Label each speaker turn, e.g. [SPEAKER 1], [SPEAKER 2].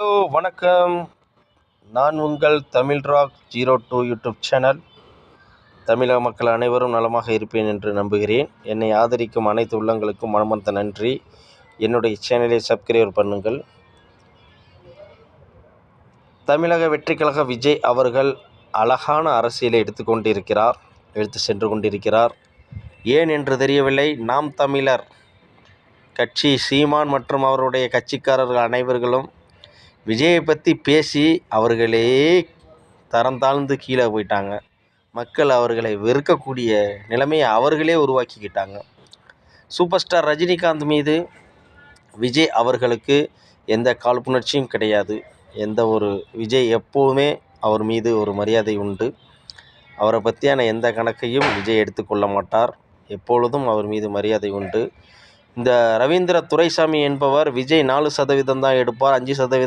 [SPEAKER 1] Hello வணக்கம். நான் உங்கள் தமிழ் ராக் 02 யூடியூப் சேனல். தமிழக மக்கள் அனைவரும் நலமாக இருப்பேன் என்று நம்புகிறேன். என்னை ஆதரிக்கும் அனைத்து உள்ளங்களுக்கும் மனமார்ந்த நன்றி. என்னுடைய சேனலை சப்ஸ்கிரைப் பண்ணுங்கள். தமிழக வெற்றிக்கழக விஜய் அவர்கள் அழகான அரசியலை எடுத்து சென்று கொண்டிருக்கிறார். ஏன் என்று தெரியவில்லை. நாம் தமிழர் கட்சி சீமான் மற்றும் அவருடைய கட்சிக்காரர்கள் அனைவர்களும் விஜயை பற்றி பேசி அவர்களே தரம் தாழ்ந்து கீழே போயிட்டாங்க. மக்கள் அவர்களை வெறுக்கக்கூடிய நிலைமையை அவர்களே உருவாக்கிக்கிட்டாங்க. சூப்பர் ஸ்டார் ரஜினிகாந்த் மீது விஜய் அவர்களுக்கு எந்த காழ்ப்புணர்ச்சியும் கிடையாது. விஜய் எப்போவுமே அவர் மீது ஒரு மரியாதை உண்டு. அவரை பற்றியான எந்த கணக்கையும் விஜய் எடுத்துக்கொள்ள மாட்டார். எப்பொழுதும் அவர் மீது மரியாதை உண்டு. இந்த ரவீந்திர துரைசாமி என்பவர் விஜய் 4% தான் எடுப்பார், 5%